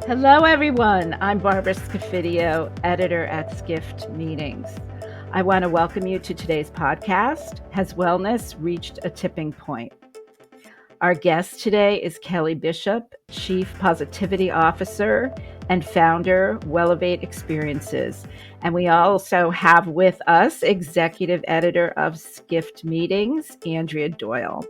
Hello, everyone. I'm Barbara Scofidio, editor at Skift Meetings. I want to welcome you to today's podcast, Has Wellness Reached a Tipping Point? Our guest today is Kelly Bishop, Chief Positivity Officer and founder, Wellevate Experiences. And we also have with us Executive Editor of Skift Meetings, Andrea Doyle.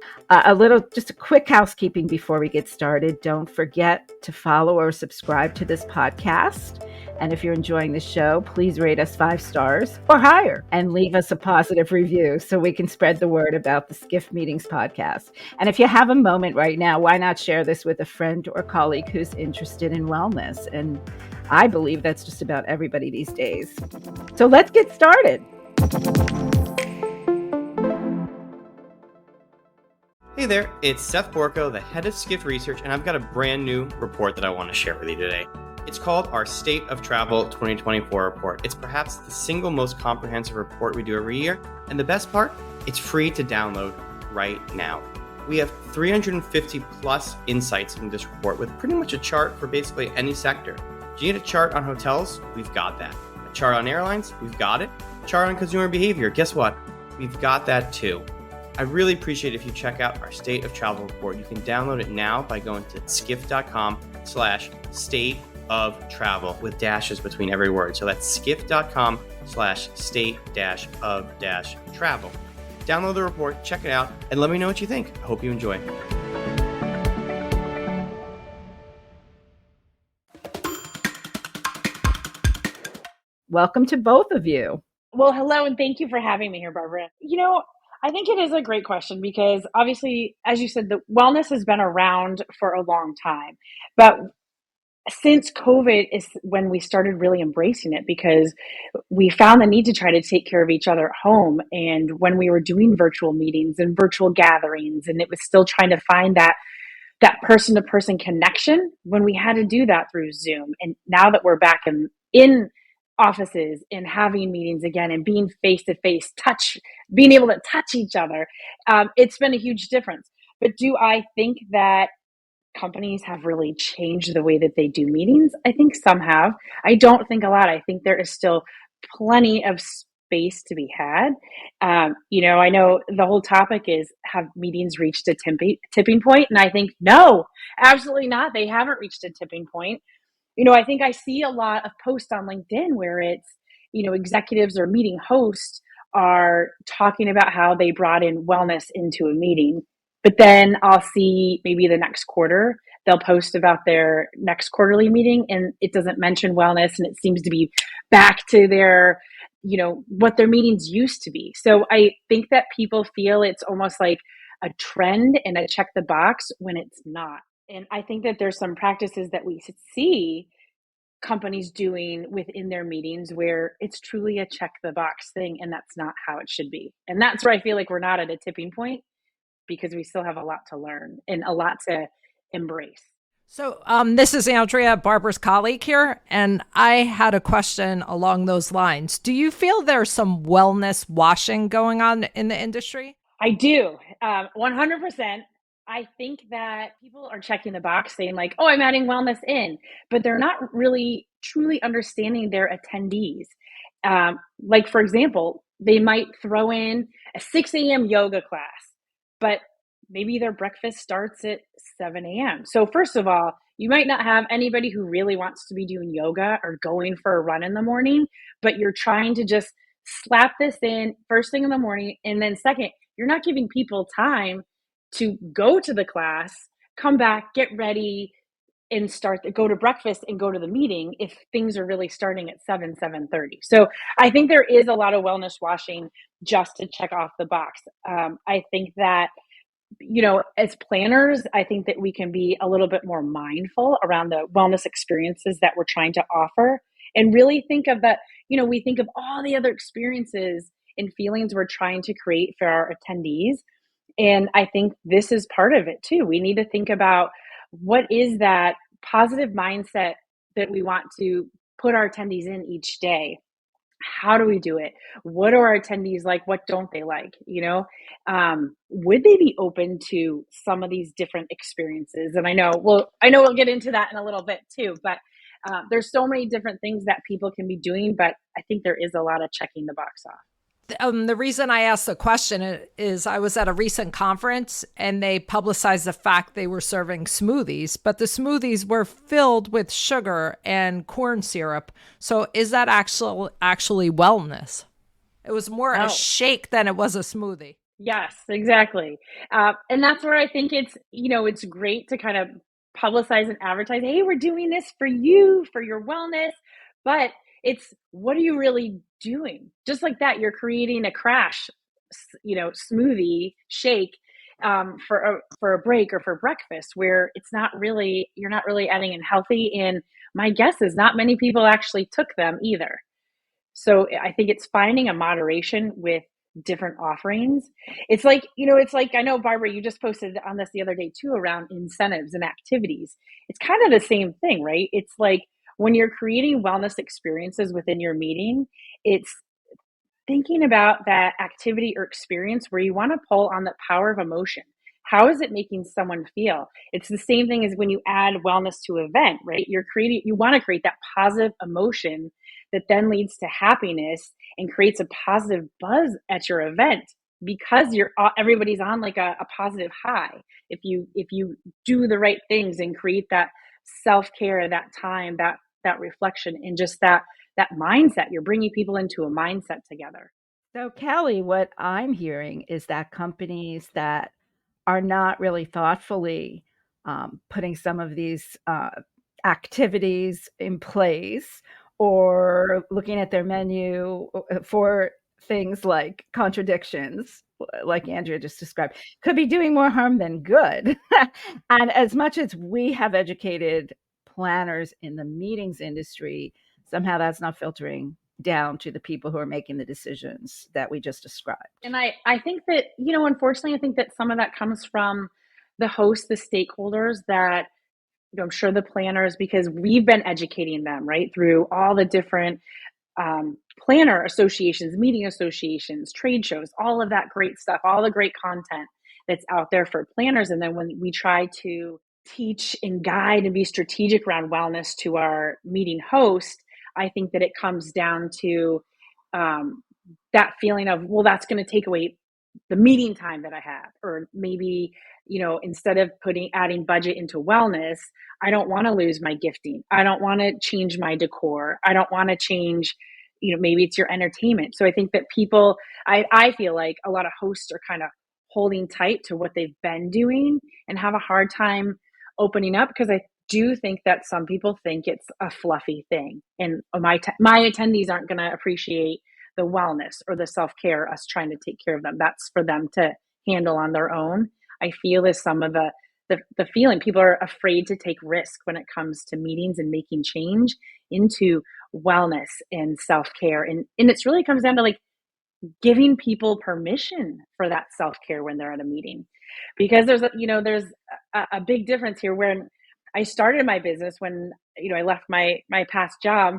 Just a quick housekeeping before we get started. Don't forget to follow or subscribe to this podcast. And if you're enjoying the show, please rate us 5 stars or higher and leave us a positive review so we can spread the word about the Skift Meetings podcast. And if you have a moment right now, why not share this with a friend or colleague who's interested in wellness? And I believe that's just about everybody these days. So let's get started. Hey there, it's Seth Borko, the head of Skift Research, and I've got a brand new report that I want to share with you today. It's called our State of Travel 2024 report. It's perhaps the single most comprehensive report we do every year, and the best part, it's free to download right now. We have 350 plus insights in this report with pretty much a chart for basically any sector. Do you need a chart on hotels? We've got that. A chart on airlines? We've got it. A chart on consumer behavior? Guess what? We've got that too. I really appreciate it if you check out our State of Travel report. You can download it now by going to skift.com/state of travel with dashes between every word. So that's skift.com/state-of-travel. Download the report, check it out, and let me know what you think. I hope you enjoy. Welcome to both of you. Well, hello, and thank you for having me here, Barbara. I think it is a great question because obviously, as you said, the wellness has been around for a long time. But since COVID is when we started really embracing it because we found the need to try to take care of each other at home. And when we were doing virtual meetings and virtual gatherings, and it was still trying to find that person-to-person connection when we had to do that through Zoom. And now that we're back in offices and having meetings again and being face-to-face, being able to touch each other, it's been a huge difference. But do I think that companies have really changed the way that they do meetings? I think some have. I don't think a lot. I think there is still plenty of space to be had. I know the whole topic is, have meetings reached a tipping point? And I think, no, absolutely not. They haven't reached a tipping point. I think I see a lot of posts on LinkedIn where it's, executives or meeting hosts are talking about how they brought in wellness into a meeting. But then I'll see maybe the next quarter, they'll post about their next quarterly meeting and it doesn't mention wellness, and it seems to be back to their, what their meetings used to be. So I think that people feel it's almost like a trend and a check the box when it's not. And I think that there's some practices that we see companies doing within their meetings where it's truly a check the box thing, and that's not how it should be. And that's where I feel like we're not at a tipping point because we still have a lot to learn and a lot to embrace. So this is Andrea, Barbara's colleague here, and I had a question along those lines. Do you feel there's some wellness washing going on in the industry? I do, 100%. I think that people are checking the box saying like, oh, I'm adding wellness in, but they're not really truly understanding their attendees. Like, for example, they might throw in a 6 a.m. yoga class, but maybe their breakfast starts at 7 a.m. So first of all, you might not have anybody who really wants to be doing yoga or going for a run in the morning, but you're trying to just slap this in first thing in the morning. And then second, you're not giving people time to go to the class, come back, get ready, and go to breakfast and go to the meeting if things are really starting at 7:30. So I think there is a lot of wellness washing just to check off the box. I think that, as planners, I think that we can be a little bit more mindful around the wellness experiences that we're trying to offer and really think of that. We think of all the other experiences and feelings we're trying to create for our attendees. And I think this is part of it too. We need to think about what is that positive mindset that we want to put our attendees in each day. How do we do it? What are our attendees like? What don't they like? Would they be open to some of these different experiences? And I know we'll get into that in a little bit too, but there's so many different things that people can be doing, but I think there is a lot of checking the box off. The reason I asked the question is I was at a recent conference and they publicized the fact they were serving smoothies, but the smoothies were filled with sugar and corn syrup. So is that actually wellness? It was more a shake than it was a smoothie. Yes, exactly. And that's where I think it's great to kind of publicize and advertise, hey, we're doing this for you, for your wellness. But it's, what are you really doing? Just like that, you're creating a crash, smoothie shake for a break or for breakfast, where you're not really adding in healthy. And my guess is not many people actually took them either. So I think it's finding a moderation with different offerings. It's like I know, Barbara, you just posted on this the other day too around incentives and activities. It's kind of the same thing, right? It's like when you're creating wellness experiences within your meeting, it's thinking about that activity or experience where you want to pull on the power of emotion. How is it making someone feel? It's the same thing as when you add wellness to an event, right? You want to create that positive emotion that then leads to happiness and creates a positive buzz at your event, because everybody's on like a positive high. If you do the right things and create that self-care, that time, that reflection, and just that mindset, you're bringing people into a mindset together. So, Kelly, what I'm hearing is that companies that are not really thoughtfully putting some of these activities in place, or looking at their menu for things like contradictions, like Andrea just described, could be doing more harm than good. And as much as we have educated planners in the meetings industry, somehow that's not filtering down to the people who are making the decisions that we just described. And I think that, unfortunately, I think that some of that comes from the hosts, the stakeholders that, I'm sure the planners, because we've been educating them, right, through all the different planner associations, meeting associations, trade shows, all of that great stuff, all the great content that's out there for planners. And then when we try to teach and guide and be strategic around wellness to our meeting host, I think that it comes down to that feeling of, well, that's going to take away the meeting time that I have. Or maybe, instead of adding budget into wellness, I don't want to lose my gifting. I don't want to change my decor. I don't want to change, maybe it's your entertainment. So I think that I feel like a lot of hosts are kind of holding tight to what they've been doing and have a hard time opening up, because I do think that some people think it's a fluffy thing, and my attendees aren't going to appreciate the wellness or the self-care, us trying to take care of them. That's for them to handle on their own. I feel is some of the feeling. People are afraid to take risk when it comes to meetings and making change into wellness and self-care. And it's really comes down to like giving people permission for that self-care when they're at a meeting, because there's a big difference here. When I started my business, when I left my past job,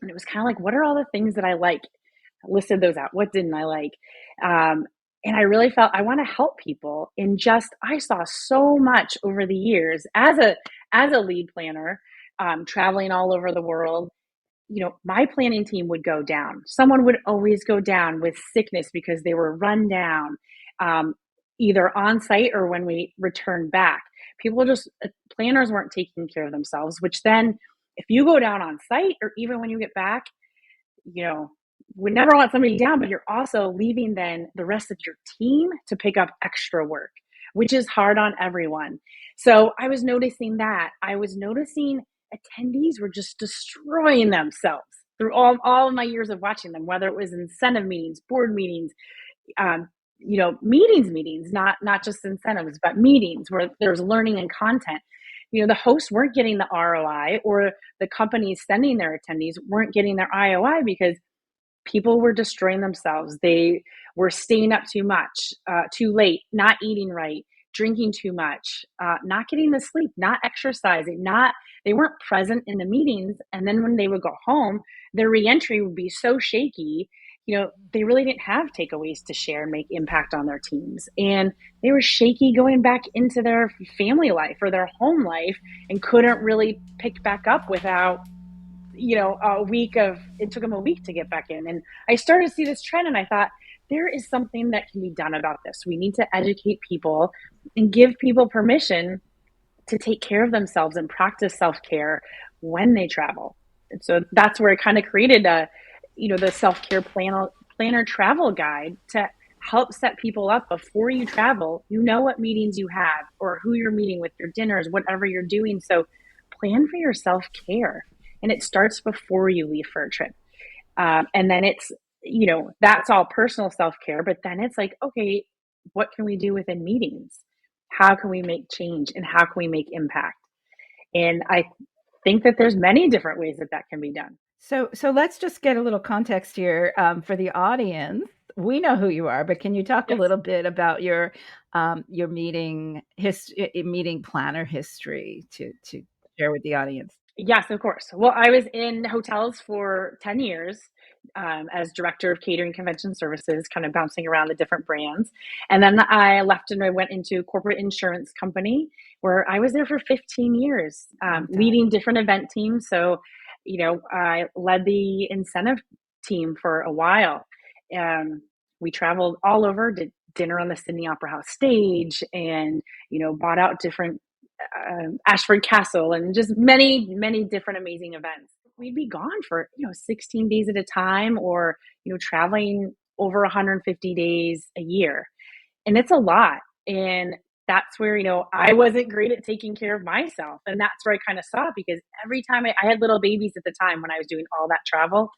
and it was kind of like, what are all the things that I like? I listed those out. What didn't I like? And I really felt I want to help people. And I saw so much over the years as a lead planner, traveling all over the world. My planning team would go down. Someone would always go down with sickness because they were run down, either on site or when we returned back. Planners weren't taking care of themselves, which then if you go down on site or even when you get back, we never want somebody down, but you're also leaving then the rest of your team to pick up extra work, which is hard on everyone. So I was noticing that. I was noticing attendees were just destroying themselves through all of my years of watching them, whether it was incentive meetings, board meetings, meetings, not just incentives, but meetings where there's learning and content. The hosts weren't getting the ROI, or the companies sending their attendees weren't getting their IOI, because people were destroying themselves. They were staying up too much, too late, not eating right, drinking too much, not getting the sleep, not exercising, they weren't present in the meetings. And then when they would go home, their reentry would be so shaky. They really didn't have takeaways to share and make impact on their teams. And they were shaky going back into their family life or their home life and couldn't really pick back up without it took them a week to get back in. And I started to see this trend and I thought, there is something that can be done about this. We need to educate people and give people permission to take care of themselves and practice self-care when they travel. And so that's where I kind of created the self-care planner travel guide to help set people up before you travel. You know what meetings you have or who you're meeting with, your dinners, whatever you're doing. So plan for your self-care. And it starts before you leave for a trip. And then it's, that's all personal self-care. But then it's like, okay, what can we do within meetings? How can we make change and how can we make impact? And I think that there's many different ways that can be done. So let's just get a little context here for the audience. We know who you are, but can you talk a little bit about your meeting planner history to share with the audience? Yes, of course. Well, I was in hotels for 10 years as director of catering convention services, kind of bouncing around the different brands. And then I left and I went into a corporate insurance company where I was there for 15 years, leading different event teams. So, I led the incentive team for a while. We traveled all over, did dinner on the Sydney Opera House stage and, bought out different Ashford Castle and just many, many different amazing events. We'd be gone for, 16 days at a time or, traveling over 150 days a year. And it's a lot. And that's where, I wasn't great at taking care of myself. And that's where I kind of saw it because every time I had little babies at the time when I was doing all that travel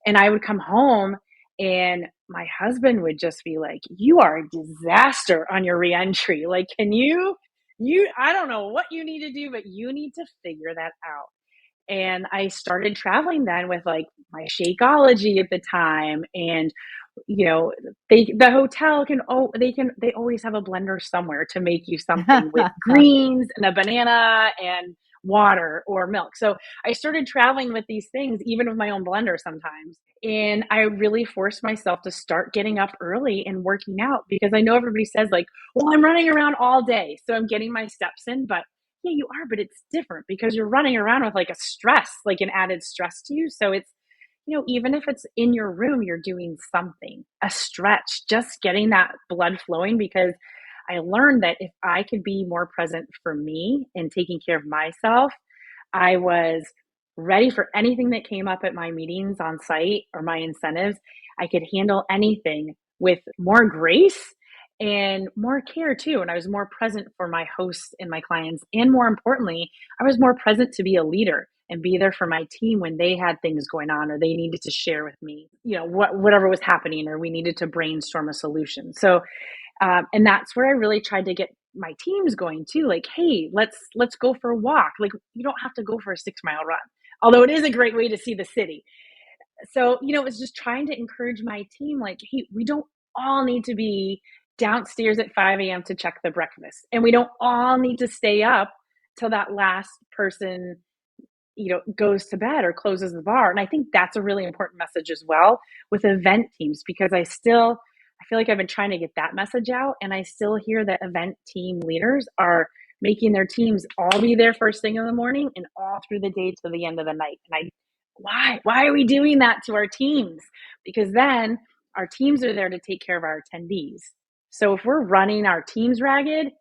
and I would come home and my husband would just be like, you are a disaster on your reentry. Like, can I don't know what you need to do, but you need to figure that out. And I started traveling then with like my Shakeology at the time. And, the hotel they always have a blender somewhere to make you something with greens and a banana and water or milk. So I started traveling with these things, even with my own blender sometimes. And I really forced myself to start getting up early and working out because I know everybody says like, well, I'm running around all day. So I'm getting my steps in, but yeah, you are, but it's different because you're running around with like a stress, like an added stress to you. So it's, even if it's in your room, you're doing something, a stretch, just getting that blood flowing because I learned that if I could be more present for me and taking care of myself, I was ready for anything that came up at my meetings on site or my incentives. I could handle anything with more grace and more care too. And I was more present for my hosts and my clients. And more importantly, I was more present to be a leader and be there for my team when they had things going on or they needed to share with me, whatever was happening, or we needed to brainstorm a solution. So, and that's where I really tried to get my teams going too. Like, hey, let's go for a walk. Like, you don't have to go for a 6-mile run, although it is a great way to see the city. So, it's just trying to encourage my team, like, hey, we don't all need to be downstairs at 5 a.m. to check the breakfast. And we don't all need to stay up till that last person, goes to bed or closes the bar. And I think that's a really important message as well with event teams, because I feel like I've been trying to get that message out. And I still hear that event team leaders are making their teams all be there first thing in the morning and all through the day to the end of the night. And why are we doing that to our teams? Because then our teams are there to take care of our attendees. So if we're running our teams ragged,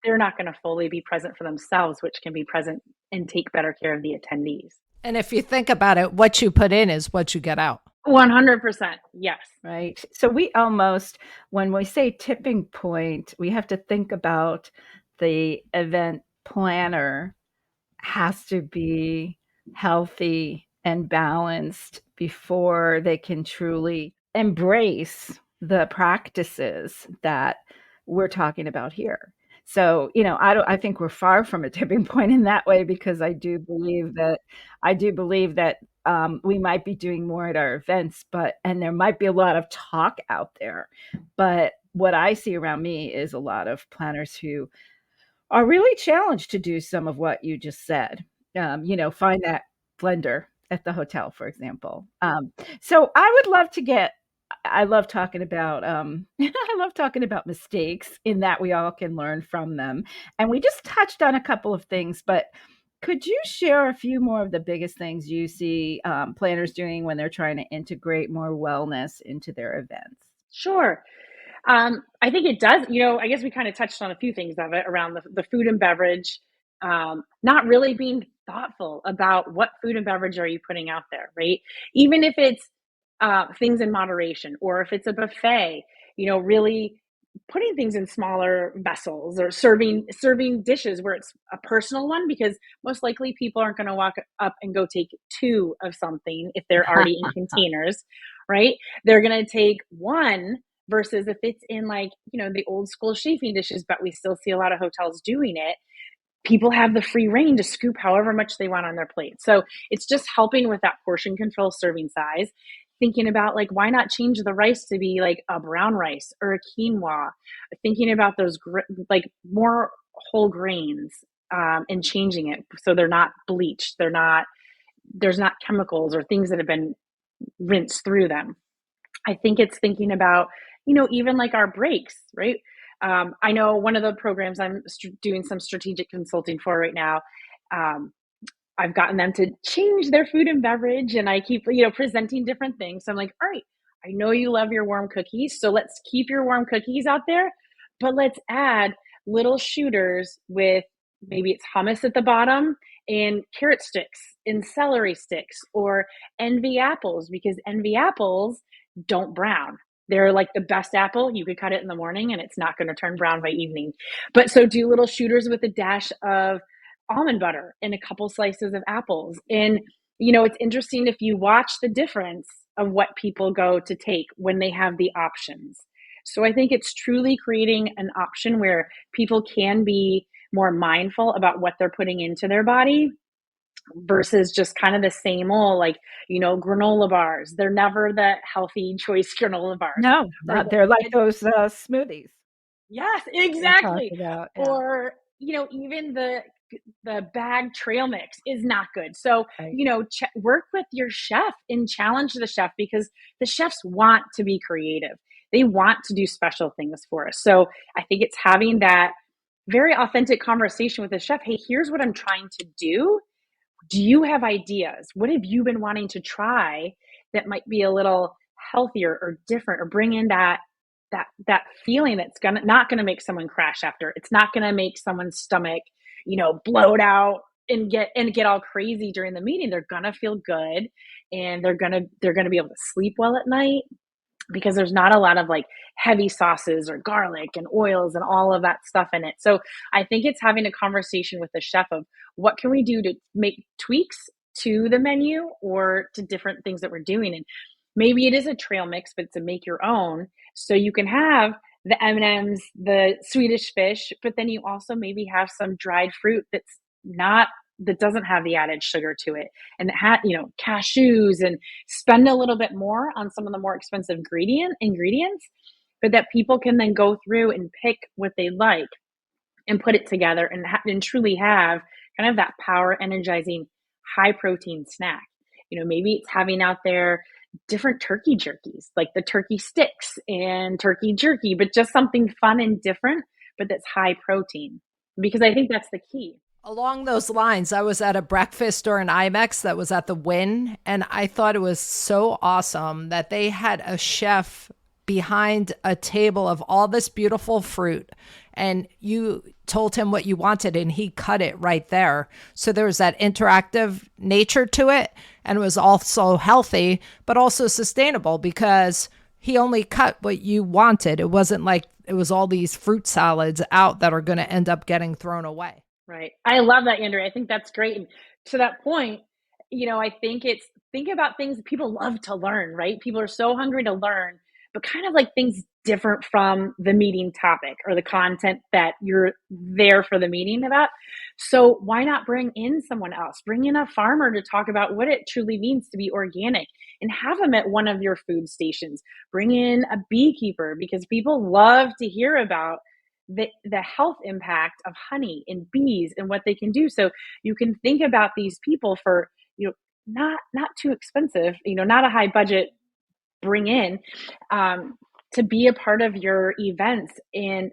they're not going to fully be present for themselves, which can be present and take better care of the attendees. And if you think about it, what you put in is what you get out. 100%. Yes. Right. So we almost, when we say tipping point, we have to think about the event planner has to be healthy and balanced before they can truly embrace the practices that we're talking about here. So, I think we're far from a tipping point in that way, because I do believe that we might be doing more at our events, and there might be a lot of talk out there, but what I see around me is a lot of planners who are really challenged to do some of what you just said. Find that blender at the hotel, for example. So I would love to get. I love talking about. I love talking about mistakes in that we all can learn from them, and we just touched on a couple of things. But could you share a few more of the biggest things you see planners doing when they're trying to integrate more wellness into their events? Sure. I think it does. I guess we kind of touched on a few things of it around the food and beverage, not really being thoughtful about what food and beverage are you putting out there, right? Even if it's things in moderation, or if it's a buffet, really putting things in smaller vessels, or serving dishes where it's a personal one, because most likely people aren't going to walk up and go take two of something if they're already in containers, right? They're going to take one, versus if it's in, like, the old school chafing dishes, but we still see a lot of hotels doing it. People have the free reign to scoop however much they want on their plate. So it's just helping with that portion control, serving size, thinking about, like, why not change the rice to be like a brown rice or a quinoa, thinking about those like more whole grains, and changing it so they're not bleached, there's not chemicals or things that have been rinsed through them. I think it's thinking about, even like our breaks, right? I know one of the programs I'm doing some strategic consulting for right now. Um, I've gotten them to change their food and beverage, and I keep, presenting different things. So I'm like, all right, I know you love your warm cookies, so let's keep your warm cookies out there, but let's add little shooters with, maybe it's hummus at the bottom and carrot sticks and celery sticks, or envy apples, because envy apples don't brown. They're like the best apple. You could cut it in the morning and it's not going to turn brown by evening. But so do little shooters with a dash of almond butter and a couple slices of apples. And, it's interesting if you watch the difference of what people go to take when they have the options. So I think it's truly creating an option where people can be more mindful about what they're putting into their body, versus just kind of the same old, like, granola bars. They're never the healthy choice granola bars. No, Or not they're like those smoothies yes, we talked exactly. about. Yeah, Or, even the bag trail mix is not good. So, right. work with your chef and challenge the chef, because the chefs want to be creative. They want to do special things for us. So I think it's having that very authentic conversation with the chef. Hey, here's what I'm trying to do. Do you have ideas? What have you been wanting to try that might be a little healthier or different, or bring in that feeling that's not gonna make someone crash after. It's not gonna make someone's stomach, bloat out and get all crazy during the meeting. They're gonna feel good, and they're gonna be able to sleep well at night, because there's not a lot of, like, heavy sauces or garlic and oils and all of that stuff in it. So I think it's having a conversation with the chef of, what can we do to make tweaks to the menu or to different things that we're doing. And maybe it is a trail mix, but it's a make your own. So you can have the M&Ms, the Swedish fish, but then you also maybe have some dried fruit that doesn't have the added sugar to it, and it had, cashews, and spend a little bit more on some of the more expensive ingredients, but that people can then go through and pick what they like and put it together, and truly have kind of that power energizing high protein snack. Maybe it's having out there different turkey jerkies, like the turkey sticks and turkey jerky, but just something fun and different, but that's high protein, because I think that's the key. Along those lines, I was at a breakfast or an IMEX that was at the Wynn, and I thought it was so awesome that they had a chef behind a table of all this beautiful fruit, and you told him what you wanted and he cut it right there. So there was that interactive nature to it, and it was also healthy, but also sustainable, because he only cut what you wanted. It wasn't like it was all these fruit salads out that are going to end up getting thrown away. Right. I love that, Andrea. I think that's great. And to that point, I think about things that people love to learn, right? People are so hungry to learn, but kind of like things different from the meeting topic or the content that you're there for the meeting about. So why not bring in someone else? Bring in a farmer to talk about what it truly means to be organic and have them at one of your food stations. Bring in a beekeeper because people love to hear about the health impact of honey and bees and what they can do. So you can think about these people for, not too expensive, not a high budget bring in, to be a part of your events, and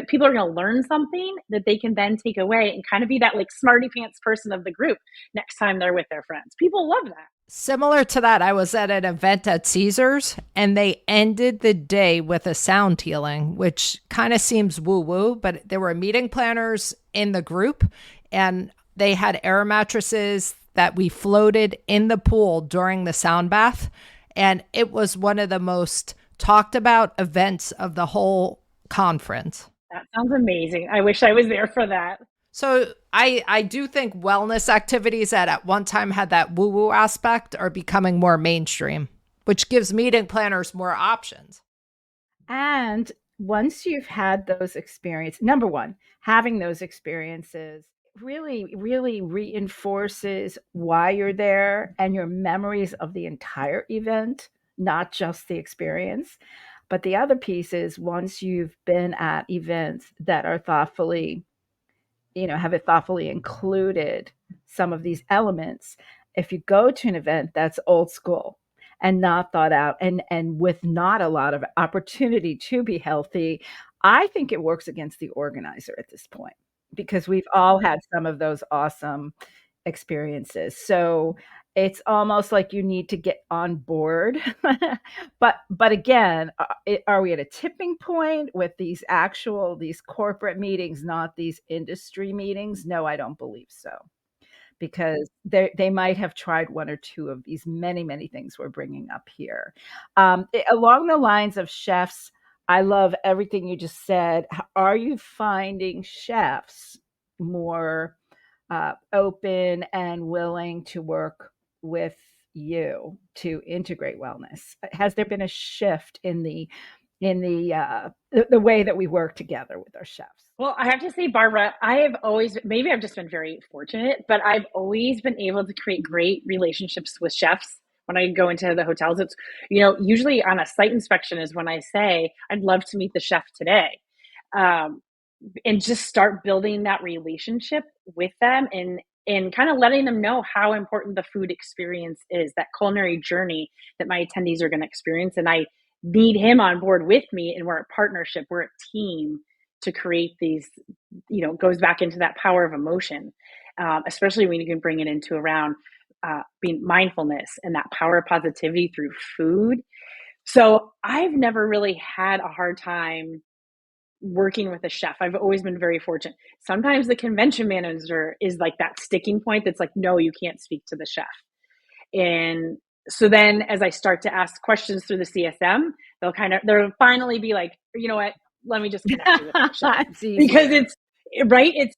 people are going to learn something that they can then take away and kind of be that like smarty pants person of the group next time they're with their friends. People love that. Similar to that, I was at an event at Caesars and they ended the day with a sound healing, which kind of seems woo-woo, but there were meeting planners in the group and they had air mattresses that we floated in the pool during the sound bath. And it was one of the most talked about events of the whole conference. That sounds amazing. I wish I was there for that. So I do think wellness activities that at one time had that woo-woo aspect are becoming more mainstream, which gives meeting planners more options. And once you've had those experiences, number one, having those experiences really, really reinforces why you're there and your memories of the entire event, not just the experience. But the other piece is once you've been at events that are thoughtfully, have it thoughtfully included some of these elements, if you go to an event that's old school and not thought out and with not a lot of opportunity to be healthy, I think it works against the organizer at this point, because we've all had some of those awesome experiences. So it's almost like you need to get on board. But again, are we at a tipping point with these corporate meetings, not these industry meetings? No, I don't believe so. Because they might have tried one or two of these many, many things we're bringing up here. Along the lines of chefs, I love everything you just said. Are you finding chefs more open and willing to work with you to integrate wellness? Has there been a shift in the way that we work together with our chefs? Well, I have to say, Barbara, maybe I've just been very fortunate, but I've always been able to create great relationships with chefs. When I go into the hotels, it's, usually on a site inspection is when I say, I'd love to meet the chef today. And just start building that relationship with them and kind of letting them know how important the food experience is, that culinary journey that my attendees are going to experience. And I need him on board with me, and we're a partnership, we're a team to create these, goes back into that power of emotion, especially when you can bring it into around being mindfulness and that power of positivity through food. So I've never really had a hard time working with a chef. I've always been very fortunate. Sometimes the convention manager is like that sticking point that's like, no, you can't speak to the chef. And so then as I start to ask questions through the CSM, they'll finally be like, you know what, let me just connect you with the chef. Because it's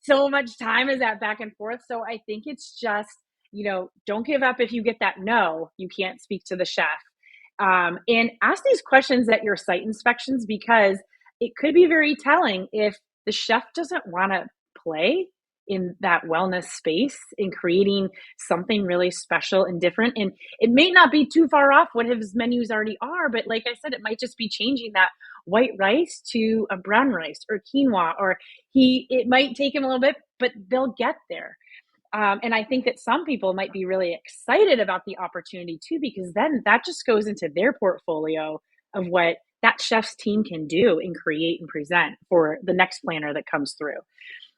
so much time is that back and forth. So I think it's just, don't give up if you get that no, you can't speak to the chef. And ask these questions at your site inspections, because it could be very telling if the chef doesn't want to play in that wellness space in creating something really special and different. And it may not be too far off what his menus already are, but like I said, it might just be changing that white rice to a brown rice or quinoa, or it might take him a little bit, but they'll get there. And I think that some people might be really excited about the opportunity too, because then that just goes into their portfolio of what that chef's team can do and create and present for the next planner that comes through.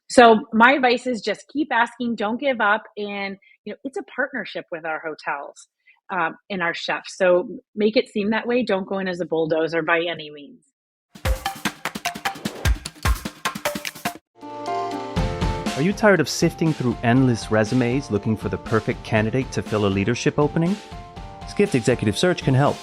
So my advice is just keep asking, don't give up. And, it's a partnership with our hotels and our chefs. So make it seem that way. Don't go in as a bulldozer by any means. Are you tired of sifting through endless resumes looking for the perfect candidate to fill a leadership opening? Skift Executive Search can help.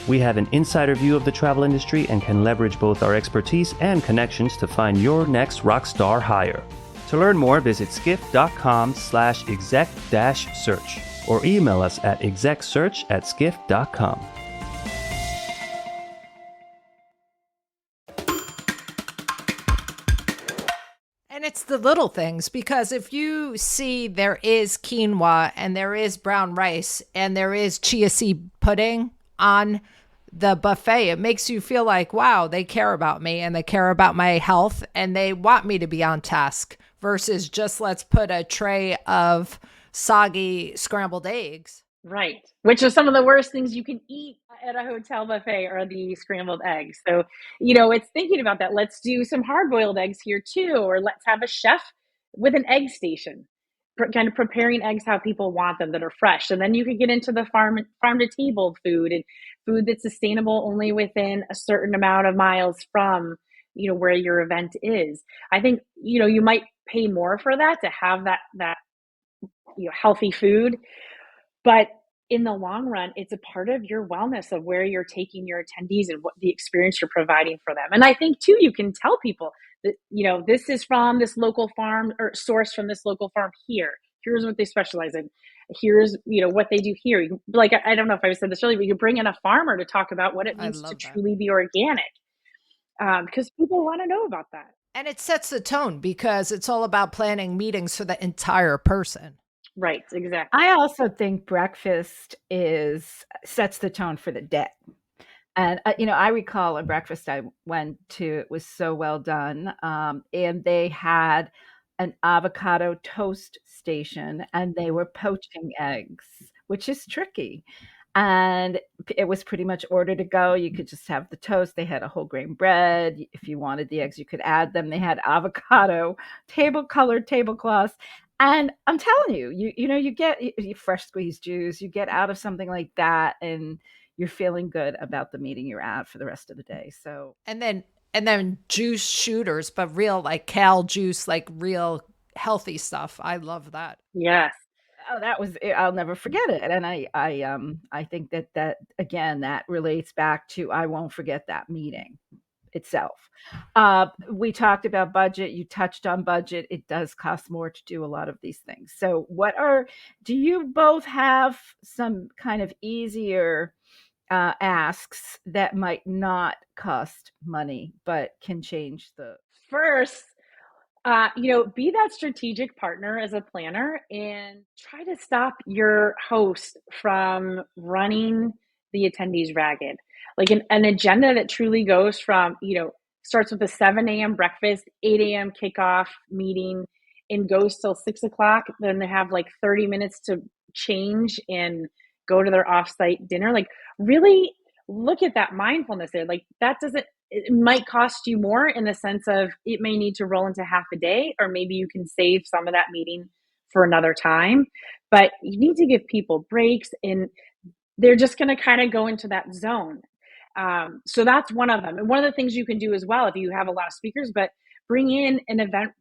We have an insider view of the travel industry and can leverage both our expertise and connections to find your next rockstar hire. To learn more, visit skift.com/exec-search or email us at execsearch@skift.com. the little things, because if you see there is quinoa and there is brown rice and there is chia seed pudding on the buffet, it makes you feel like, wow, they care about me and they care about my health and they want me to be on task, versus just let's put a tray of soggy scrambled eggs. Right. Which are some of the worst things you can eat at a hotel buffet are the scrambled eggs. So, it's thinking about that. Let's do some hard boiled eggs here too, or let's have a chef with an egg station, kind of preparing eggs how people want them that are fresh. And then you could get into the farm to table food, and food that's sustainable only within a certain amount of miles from, where your event is. I think, you might pay more for that to have that healthy food. But in the long run, it's a part of your wellness of where you're taking your attendees and what the experience you're providing for them. And I think too, you can tell people that, this is from this local farm or sourced from this local farm here. Here's what they specialize in. Here's, what they do here. Like, I don't know if I said this earlier, but you could bring in a farmer to talk about what it means to truly be organic. Because people want to know about that. And it sets the tone, because it's all about planning meetings for the entire person. Right, exactly. I also think breakfast sets the tone for the day. And, I recall a breakfast I went to, it was so well done. And they had an avocado toast station and they were poaching eggs, which is tricky. And it was pretty much order to go. You could just have the toast. They had a whole grain bread. If you wanted the eggs, you could add them. They had avocado, colored tablecloths. And I'm telling you, you get fresh squeezed juice, you get out of something like that, and you're feeling good about the meeting you're at for the rest of the day. So, and then juice shooters, but real, like kale juice, like real healthy stuff. I love that. Yes. Oh, that was, I'll never forget it. And I think that again, that relates back to, I won't forget that meeting itself. We talked about budget. You touched on budget. It does cost more to do a lot of these things. So do you both have some kind of easier asks that might not cost money, but can change First, be that strategic partner as a planner and try to stop your host from running the attendees ragged. Like an agenda that truly goes from, starts with a 7 a.m. breakfast, 8 a.m. kickoff meeting, and goes till 6 o'clock. Then they have like 30 minutes to change and go to their offsite dinner. Like, really look at that mindfulness there. Like, it might cost you more in the sense of it may need to roll into half a day, or maybe you can save some of that meeting for another time. But you need to give people breaks, and they're just going to kind of go into that zone. So that's one of them. And one of the things you can do as well, if you have a lot of speakers, but bring in an event,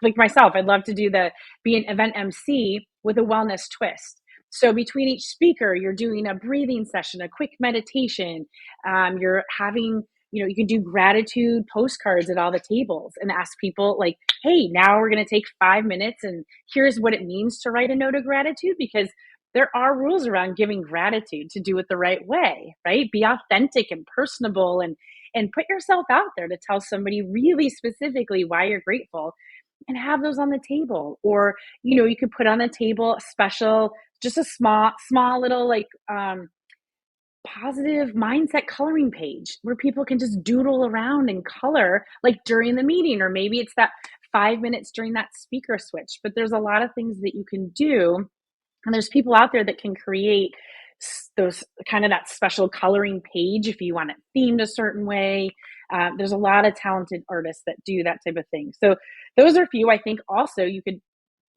like myself, I'd love to be an event MC with a wellness twist. So between each speaker, you're doing a breathing session, a quick meditation. You're having, you can do gratitude postcards at all the tables and ask people like, hey, now we're going to take 5 minutes and here's what it means to write a note of gratitude, because there are rules around giving gratitude to do it the right way, right? Be authentic and personable and put yourself out there to tell somebody really specifically why you're grateful, and have those on the table. Or, you could put on the table a special, just a small little like positive mindset coloring page where people can just doodle around and color like during the meeting, or maybe it's that 5 minutes during that speaker switch. But there's a lot of things that you can do. And there's people out there that can create those kind of that special coloring page if you want it themed a certain way. There's a lot of talented artists that do that type of thing. So those are a few. I think also you could,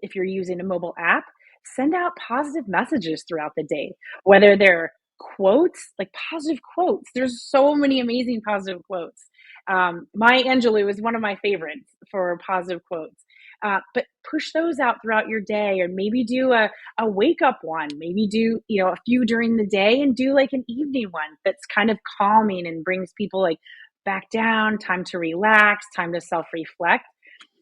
if you're using a mobile app, send out positive messages throughout the day, whether they're quotes, like positive quotes. There's so many amazing positive quotes. Maya Angelou is one of my favorites for positive quotes. But push those out throughout your day, or maybe do a wake up one, maybe do, a few during the day, and do like an evening one that's kind of calming and brings people like back down, time to relax, time to self-reflect.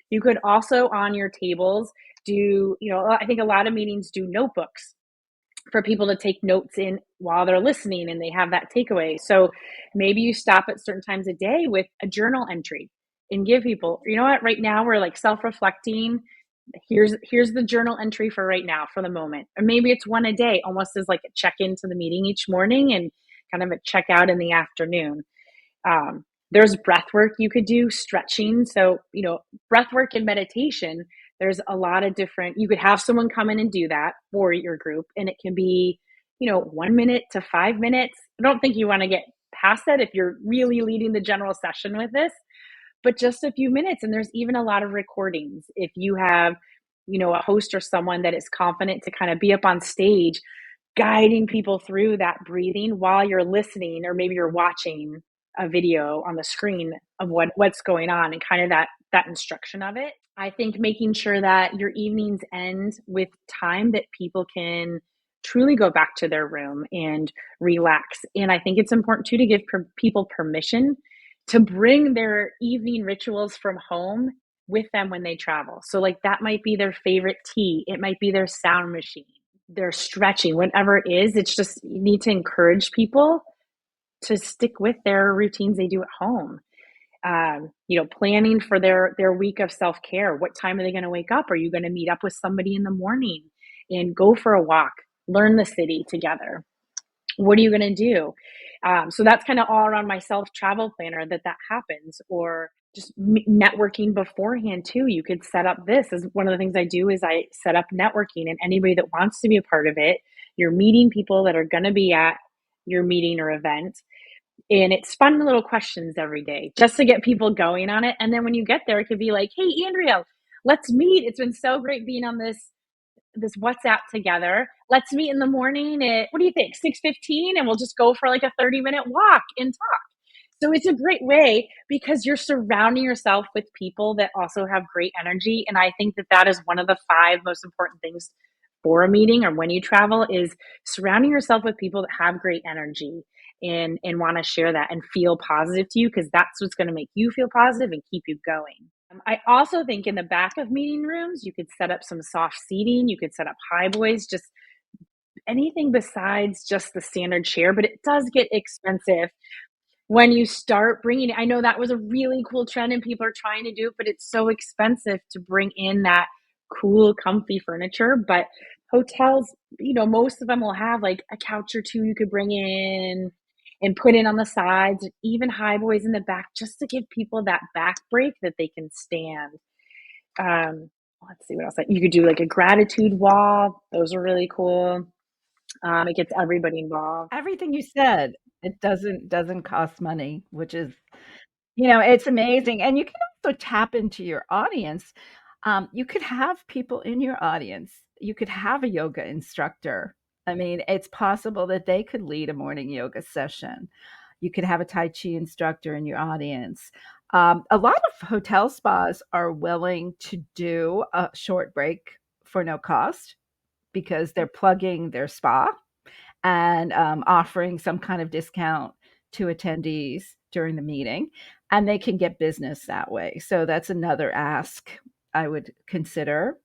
You could also on your tables do, I think a lot of meetings do notebooks for people to take notes in while they're listening and they have that takeaway. So maybe you stop at certain times a day with a journal entry and give people, you know what, right now we're like self-reflecting. Here's the journal entry for right now for the moment. Or maybe it's one a day, almost as like a check into the meeting each morning and kind of a check out in the afternoon. There's breath work you could do, stretching. So, breath work and meditation, there's a lot of different, you could have someone come in and do that for your group. And it can be, 1 minute to 5 minutes. I don't think you want to get past that if you're really leading the general session with this, but just a few minutes. And there's even a lot of recordings. If you have, a host or someone that is confident to kind of be up on stage, guiding people through that breathing while you're listening, or maybe you're watching a video on the screen of what's going on, and kind of that instruction of it. I think making sure that your evenings end with time that people can truly go back to their room and relax. And I think it's important too to give people permission to bring their evening rituals from home with them when they travel. So like that might be their favorite tea, it might be their sound machine, their stretching, whatever it is. It's just, you need to encourage people to stick with their routines they do at home. Planning for their week of self-care. What time are they going to wake up? Are you going to meet up with somebody in the morning and go for a walk, learn the city together? What are you going to do? So that's kind of all around my travel planner that happens. Or just networking beforehand too. You could set up, this is one of the things I do, is I set up networking, and anybody that wants to be a part of it, you're meeting people that are going to be at your meeting or event. And it's fun little questions every day just to get people going on it. And then when you get there, it could be like, hey, Andrea, let's meet. It's been so great being on this WhatsApp together. Let's meet in the morning at, what do you think, 6:15, and we'll just go for like a 30-minute walk and talk. So it's a great way because you're surrounding yourself with people that also have great energy. And I think that is one of the 5 most important things for a meeting or when you travel, is surrounding yourself with people that have great energy and want to share that and feel positive to you, because that's what's going to make you feel positive and keep you going. I also think in the back of meeting rooms, you could set up some soft seating. You could set up high boys, just anything besides just the standard chair, but it does get expensive when you start bringing it. I know that was a really cool trend and people are trying to do it, but it's so expensive to bring in that cool, comfy furniture. But hotels, most of them will have like a couch or 2 you could bring in and put in on the sides, even high boys in the back, just to give people that back break that they can stand. Let's see what else. You could do like a gratitude wall. Those are really cool. It gets everybody involved. Everything you said, it doesn't cost money, which is, it's amazing. And you can also tap into your audience. You could have people in your audience. You could have a yoga instructor. I mean, it's possible that they could lead a morning yoga session. You could have a Tai Chi instructor in your audience. A lot of hotel spas are willing to do a short break for no cost because they're plugging their spa and offering some kind of discount to attendees during the meeting, and they can get business that way. So that's another ask I would consider.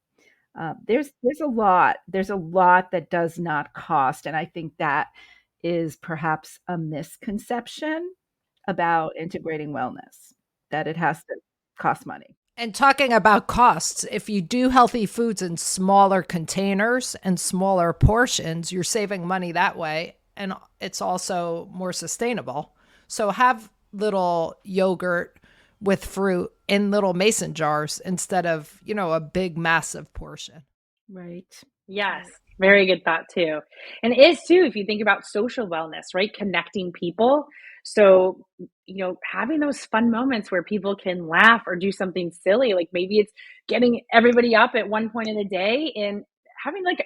There's a lot that does not cost, and I think that is perhaps a misconception about integrating wellness, that it has to cost money. And talking about costs, if you do healthy foods in smaller containers and smaller portions, you're saving money that way. And it's also more sustainable. So have little yogurt with fruit in little mason jars instead of, a big, massive portion. Right. Yes. Very good thought too. And it is too, if you think about social wellness, right? Connecting people. So, having those fun moments where people can laugh or do something silly, like maybe it's getting everybody up at one point in the day and having like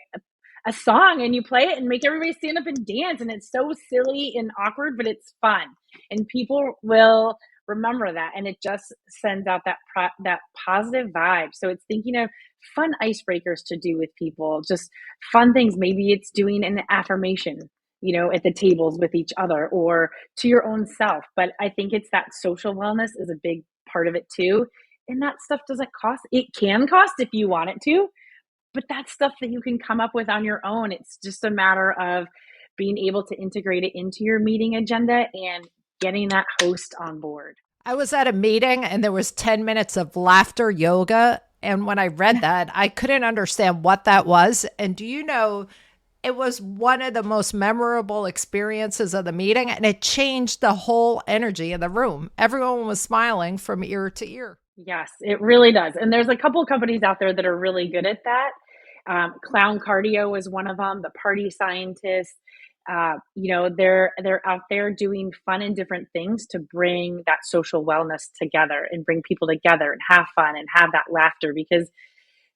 a song, and you play it and make everybody stand up and dance. And it's so silly and awkward, but it's fun. And people will remember that. And it just sends out that positive vibe. So it's thinking of fun icebreakers to do with people, just fun things. Maybe it's doing an affirmation, at the tables with each other or to your own self. But I think it's that social wellness is a big part of it too. And that stuff doesn't cost. It can cost if you want it to, but that's stuff that you can come up with on your own. It's just a matter of being able to integrate it into your meeting agenda and getting that host on board. I was at a meeting and there was 10 minutes of laughter yoga. And when I read that, I couldn't understand what that was. And do you know, it was one of the most memorable experiences of the meeting, and it changed the whole energy in the room. Everyone was smiling from ear to ear. Yes, it really does. And there's a couple companies out there that are really good at that. Clown Cardio is one of them. The Party Scientists, they're out there doing fun and different things to bring that social wellness together and bring people together and have fun and have that laughter, because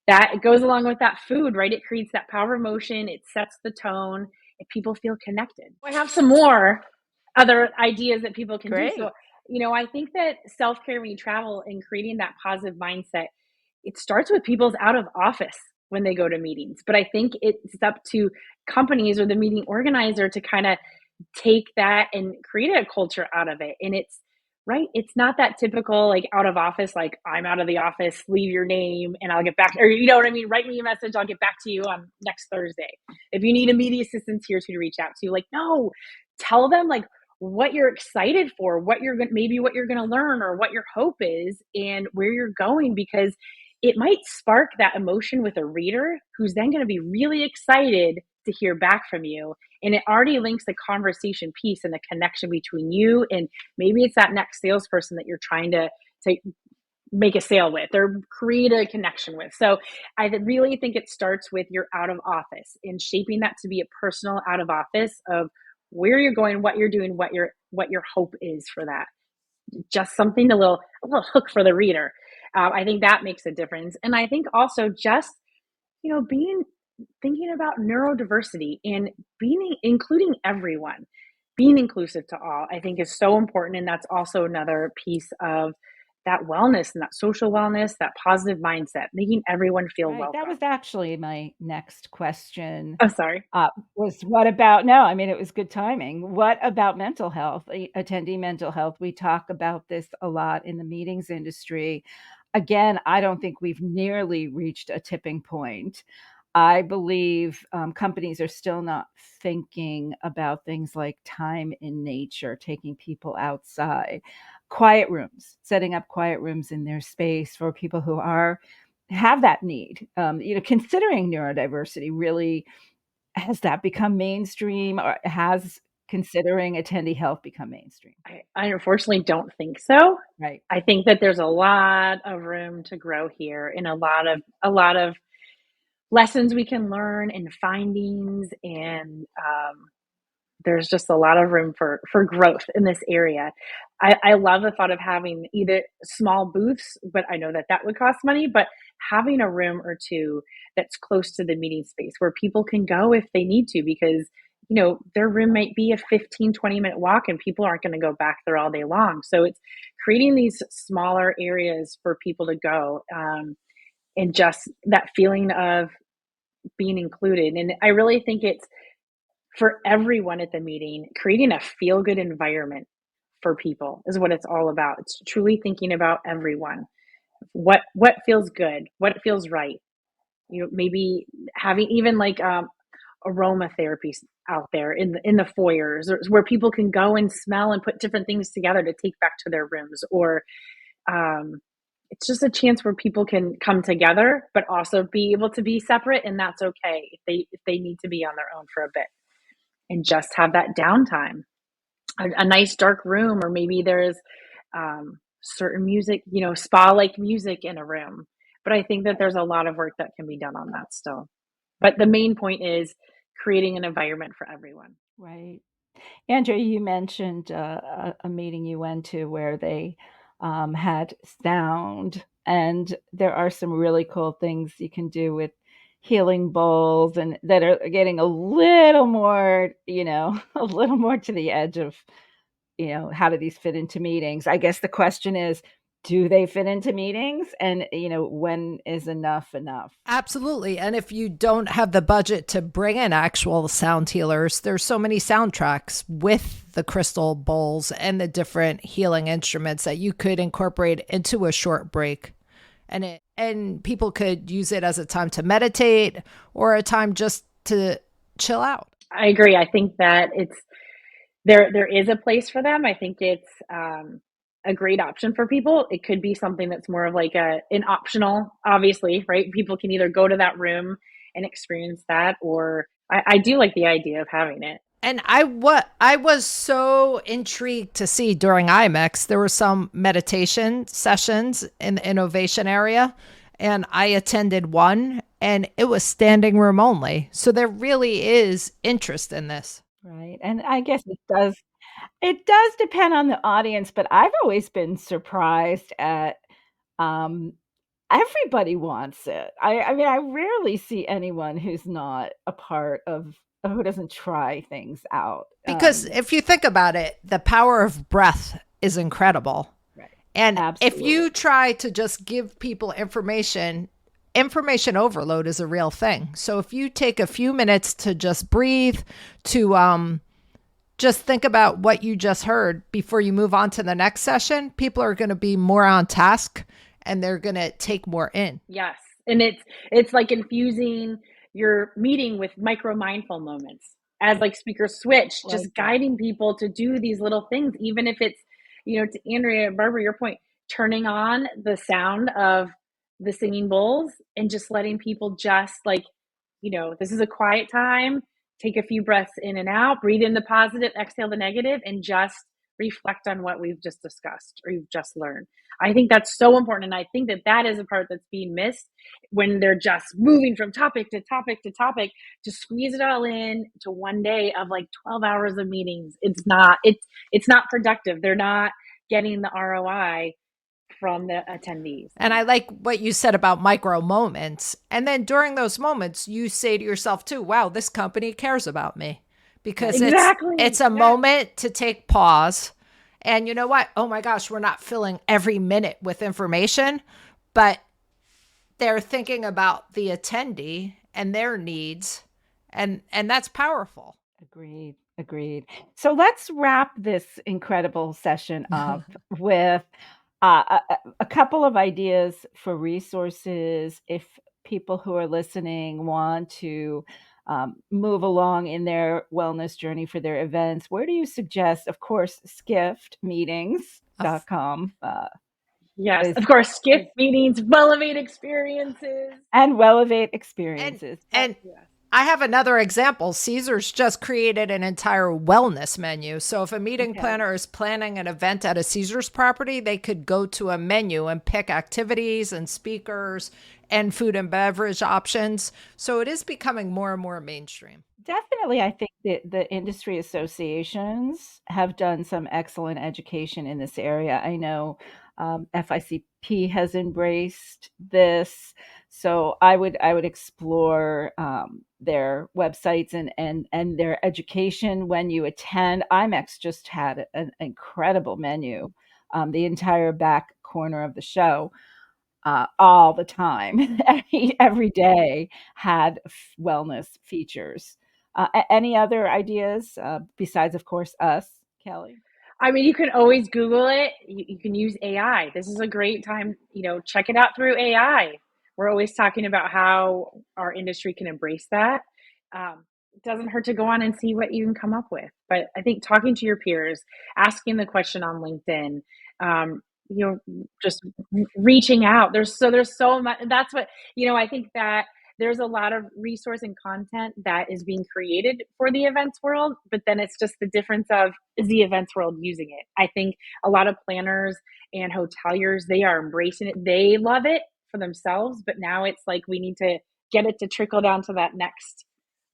that goes along with that food, right? It creates that power of motion. It sets the tone. And people feel connected. I have some more other ideas that people can do. Great. So, I think that self-care when you travel and creating that positive mindset, it starts with people's out of office when they go to meetings. But I think it's up to companies or the meeting organizer to kind of take that and create a culture out of it. And it's right. It's not that typical, like out of office, like I'm out of the office, leave your name and I'll get back. Or you know what I mean? Write me a message. I'll get back to you on next Thursday. If you need immediate assistance, here's who to reach out to. Like, no, tell them like what you're excited for, what you're going maybe what you're going to learn or what your hope is and where you're going, because it might spark that emotion with a reader who's then going to be really excited to hear back from you. And it already links the conversation piece and the connection between you and maybe it's that next salesperson that you're trying to make a sale with or create a connection with. So I really think it starts with your out of office and shaping that to be a personal out of office of where you're going, what you're doing, what your hope is for that. Just something a little hook for the reader. I think that makes a difference. And I think also just, thinking about neurodiversity and including everyone, being inclusive to all, I think is so important. And that's also another piece of that wellness and that social wellness, that positive mindset, making everyone feel Right. welcome. That was actually my next question. I'm sorry. Was what about, no, I mean, it was good timing. What about mental health, attendee mental health? We talk about this a lot in the meetings industry. Again, I don't think we've nearly reached a tipping point. I believe companies are still not thinking about things like time in nature, taking people outside, quiet rooms, setting up quiet rooms in their space for people who have that need. Considering neurodiversity, really, has that become mainstream, or has considering attendee health become mainstream? I unfortunately don't think so. Right. I think that there's a lot of room to grow here and a lot of lessons we can learn and findings and there's just a lot of room for growth in this area. I love the thought of having either small booths, but I know that would cost money, but having a room or two that's close to the meeting space where people can go if they need to, because their room might be a 15-20 minute walk and people aren't going to go back there all day long. So it's creating these smaller areas for people to go, and just that feeling of being included. And I really think it's for everyone at the meeting, creating a feel good environment for people is what it's all about. It's truly thinking about everyone. What feels good, what feels right. Maybe having even like aromatherapy out there in the foyers, or where people can go and smell and put different things together to take back to their rooms, or it's just a chance where people can come together, but also be able to be separate, and that's okay if they need to be on their own for a bit, and just have that downtime. A nice dark room, or maybe there's certain music, spa-like music in a room. But I think that there's a lot of work that can be done on that still. But the main point is creating an environment for everyone. Right. Andrea, you mentioned a meeting you went to where they had sound, and there are some really cool things you can do with healing bowls, and that are getting a little more, a little more to the edge of, how do these fit into meetings? I guess the question is, do they fit into meetings? And, when is enough enough? Absolutely. And if you don't have the budget to bring in actual sound healers, there's so many soundtracks with the crystal bowls and the different healing instruments that you could incorporate into a short break. And people could use it as a time to meditate or a time just to chill out. I agree. I think that there is a place for them. I think it's a great option for people. It could be something that's more of like an optional, obviously, right? People can either go to that room and experience that, or I do like the idea of having it. And I was so intrigued to see during IMEX, there were some meditation sessions in the innovation area, and I attended one, and it was standing room only. So there really is interest in this. Right. And I guess it does depend on the audience, but I've always been surprised at um everybody wants it. I mean, I rarely see anyone who's not a part of who doesn't try things out. Because if you think about it, the power of breath is incredible. Right. And if Absolutely. you try to just give people information overload is a real thing. So if you take a few minutes to just breathe, to just think about what you just heard before you move on to the next session, people are going to be more on task and they're going to take more in. Yes. And it's like infusing your meeting with micro mindful moments as like speakers switch, Like just that. guiding people to do these little things, even if it's, to Andrea, Barbara, your point, turning on the sound of the singing bowls and just letting people just like, this is a quiet time, take a few breaths in and out, breathe in the positive, exhale the negative, and just reflect on what we've just discussed or you've just learned. I think that's so important. And I think that is a part that's being missed when they're just moving from topic to topic to topic to squeeze it all in to one day of like 12 hours of meetings. It's not productive. They're not getting the ROI from the attendees. And I like what you said about micro moments. And then during those moments, you say to yourself too, wow, this company cares about me, because Exactly. it's a moment to take pause. And you know what? Oh my gosh, we're not filling every minute with information, but they're thinking about the attendee and their needs. And that's powerful. Agreed. So let's wrap this incredible session up with a couple of ideas for resources if people who are listening want to move along in their wellness journey for their events. Where do you suggest? Of course, skiftmeetings.com. Yes, of course, Skift Meetings, Wellevate Experiences. And Wellevate Experiences. And I have another example. Caesars just created an entire wellness menu. So if a meeting planner is planning an event at a Caesars property, they could go to a menu and pick activities and speakers and food and beverage options. So it is becoming more and more mainstream. Definitely, I think that the industry associations have done some excellent education in this area. I know FICP has embraced this, so I would explore their websites and their education when you attend. IMEX just had an incredible menu, the entire back corner of the show. All the time, every day had wellness features. Any other ideas besides, of course, us, Kelly? I mean, you can always Google it. You can use AI. This is a great time, check it out through AI. We're always talking about how our industry can embrace that. It doesn't hurt to go on and see what you can come up with. But I think talking to your peers, asking the question on LinkedIn, just reaching out. There's so much. That's what, I think that there's a lot of resource and content that is being created for the events world, but then it's just the difference of, is the events world using it? I think a lot of planners and hoteliers, they are embracing it. They love it for themselves, but now it's like we need to get it to trickle down to the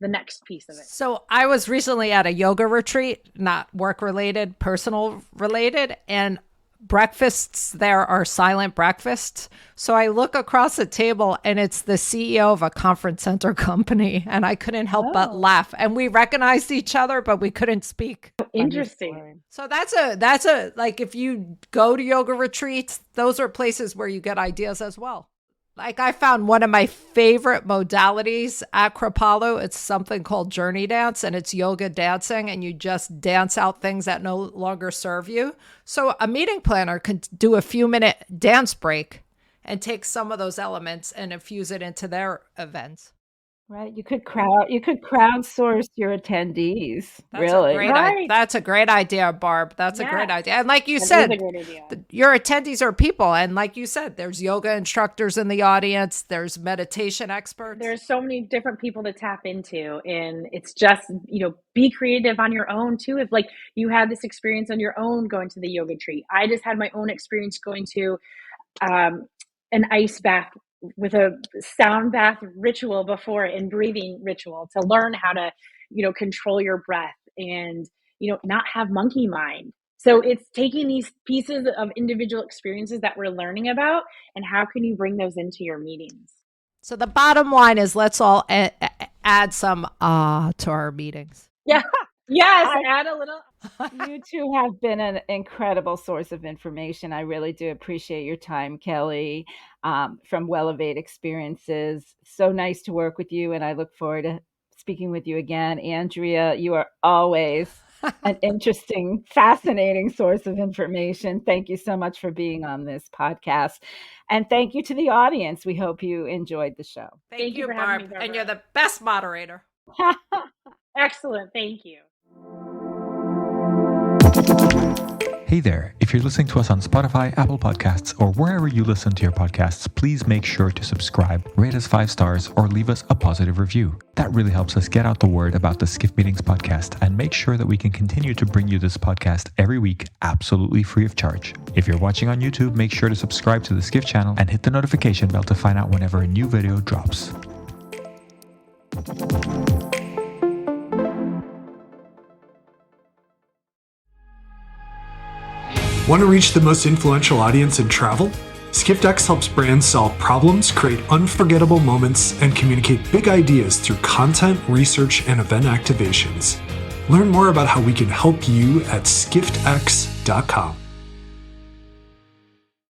next piece of it. So I was recently at a yoga retreat, not work related, personal related, and breakfasts there are silent breakfasts. So I look across the table and it's the CEO of a conference center company, and I couldn't help but laugh. And we recognized each other, but we couldn't speak. Interesting. So that's a like, if you go to yoga retreats, those are places where you get ideas as well. Like, I found one of my favorite modalities at Kripalu. It's something called Journey Dance, and it's yoga dancing, and you just dance out things that no longer serve you. So a meeting planner can do a few-minute dance break and take some of those elements and infuse it into their events. Right. You could crowdsource your attendees, really. Right. That's a great idea, Barb. That's a great Yes, idea. And like you that is a said, great idea. your attendees are people. And like you said, there's yoga instructors in the audience, there's meditation experts. There's so many different people to tap into, and it's just, be creative on your own too. If like you had this experience on your own going to the yoga retreat, I just had my own experience going to an ice bath with a sound bath ritual before and breathing ritual to learn how to, control your breath and, not have monkey mind. So it's taking these pieces of individual experiences that we're learning about and how can you bring those into your meetings? So the bottom line is let's all add some to our meetings. Yeah. Yes. Add a little. You two have been an incredible source of information. I really do appreciate your time, Kelly, from Wellevate Experiences. So nice to work with you, and I look forward to speaking with you again. Andrea, you are always an interesting, fascinating source of information. Thank you so much for being on this podcast. And thank you to the audience. We hope you enjoyed the show. Thank you for having me, Barbara. And you're the best moderator. Excellent. Thank you. Hey there, if you're listening to us on Spotify, Apple Podcasts, or wherever you listen to your podcasts, please make sure to subscribe, rate us 5 stars, or leave us a positive review. That really helps us get out the word about the Skift Meetings podcast and make sure that we can continue to bring you this podcast every week absolutely free of charge. If you're watching on YouTube, make sure to subscribe to the Skift channel and hit the notification bell to find out whenever a new video drops. Want to reach the most influential audience in travel? SkiftX helps brands solve problems, create unforgettable moments, and communicate big ideas through content, research, and event activations. Learn more about how we can help you at skiftx.com.